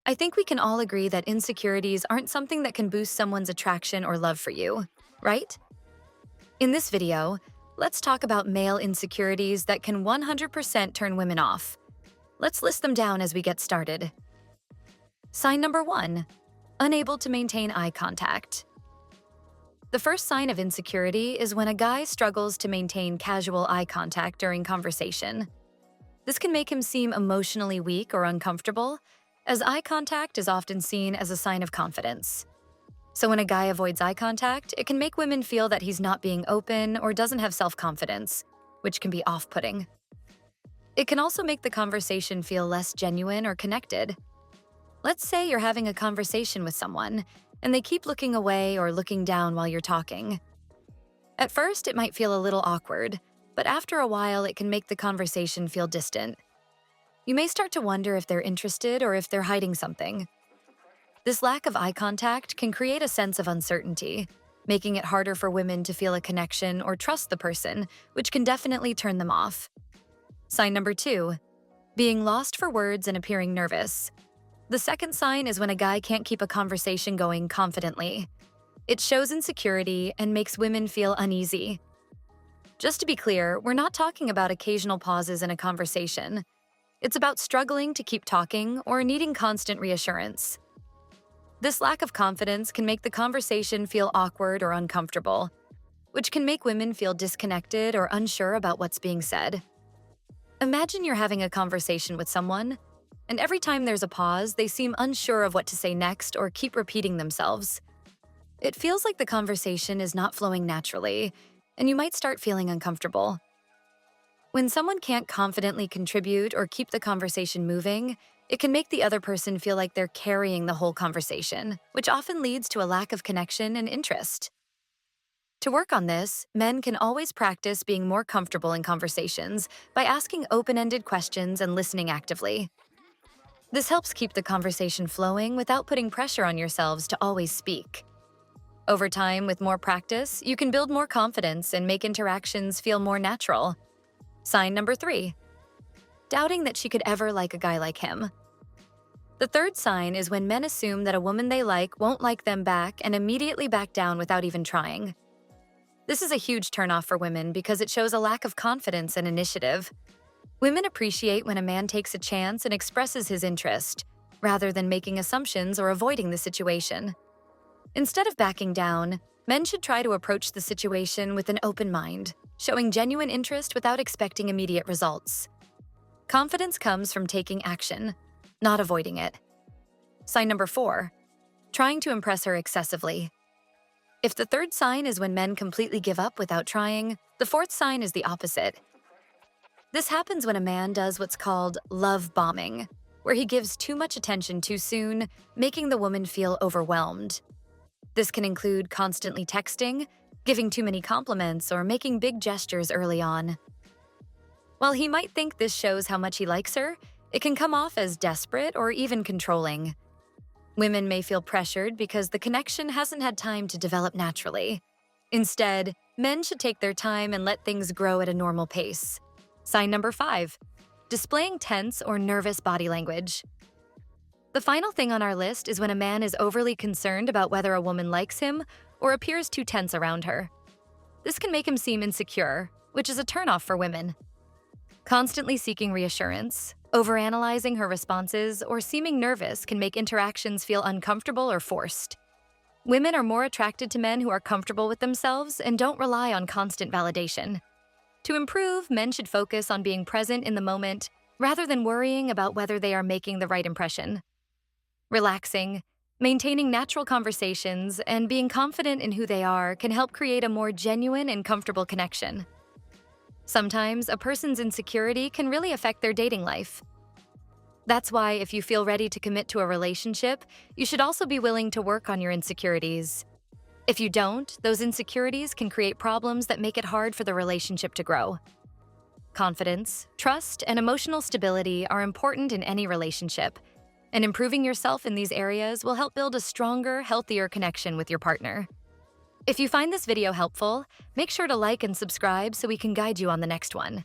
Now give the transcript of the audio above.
I think we can all agree that insecurities aren't something that can boost someone's attraction or love for you, right? In this video, let's talk about male insecurities that can 100% turn women off. Let's list them down as we get started. Sign number 1. Unable to maintain eye contact. The first sign of insecurity is when a guy struggles to maintain casual eye contact during conversation. This can make him seem emotionally weak or uncomfortable, as eye contact is often seen as a sign of confidence. So when a guy avoids eye contact, it can make women feel that he's not being open or doesn't have self-confidence, which can be off-putting. It can also make the conversation feel less genuine or connected. Let's say you're having a conversation with someone, and they keep looking away or looking down while you're talking. At first, it might feel a little awkward, but after a while, it can make the conversation feel distant. You may start to wonder if they're interested or if they're hiding something. This lack of eye contact can create a sense of uncertainty, making it harder for women to feel a connection or trust the person, which can definitely turn them off. Sign number 2. Being lost for words and appearing nervous. The second sign is when a guy can't keep a conversation going confidently. It shows insecurity and makes women feel uneasy. Just to be clear, we're not talking about occasional pauses in a conversation. It's about struggling to keep talking or needing constant reassurance. This lack of confidence can make the conversation feel awkward or uncomfortable, which can make women feel disconnected or unsure about what's being said. Imagine you're having a conversation with someone, and every time there's a pause, they seem unsure of what to say next or keep repeating themselves. It feels like the conversation is not flowing naturally, and you might start feeling uncomfortable. When someone can't confidently contribute or keep the conversation moving, it can make the other person feel like they're carrying the whole conversation, which often leads to a lack of connection and interest. To work on this, men can always practice being more comfortable in conversations by asking open-ended questions and listening actively. This helps keep the conversation flowing without putting pressure on yourselves to always speak. Over time, with more practice, you can build more confidence and make interactions feel more natural. Sign number 3. Doubting that she could ever like a guy like him. The third sign is when men assume that a woman they like won't like them back and immediately back down without even trying. This is a huge turnoff for women because it shows a lack of confidence and initiative. Women appreciate when a man takes a chance and expresses his interest, rather than making assumptions or avoiding the situation. Instead of backing down, men should try to approach the situation with an open mind, showing genuine interest without expecting immediate results. Confidence comes from taking action, not avoiding it. Sign number 4. Trying to impress her excessively. If the third sign is when men completely give up without trying, the fourth sign is the opposite. This happens when a man does what's called love bombing, where he gives too much attention too soon, making the woman feel overwhelmed. This can include constantly texting, giving too many compliments, or making big gestures early on. While he might think this shows how much he likes her, it can come off as desperate or even controlling. Women may feel pressured because the connection hasn't had time to develop naturally. Instead, men should take their time and let things grow at a normal pace. Sign number 5. Displaying tense or nervous body language. The final thing on our list is when a man is overly concerned about whether a woman likes him or appears too tense around her. This can make him seem insecure, which is a turnoff for women. Constantly seeking reassurance, overanalyzing her responses, or seeming nervous can make interactions feel uncomfortable or forced. Women are more attracted to men who are comfortable with themselves and don't rely on constant validation. To improve, men should focus on being present in the moment rather than worrying about whether they are making the right impression. Relaxing, maintaining natural conversations, and being confident in who they are can help create a more genuine and comfortable connection. Sometimes, a person's insecurity can really affect their dating life. That's why, if you feel ready to commit to a relationship, you should also be willing to work on your insecurities. If you don't, those insecurities can create problems that make it hard for the relationship to grow. Confidence, trust, and emotional stability are important in any relationship, and improving yourself in these areas will help build a stronger, healthier connection with your partner. If you find this video helpful, make sure to like and subscribe so we can guide you on the next one.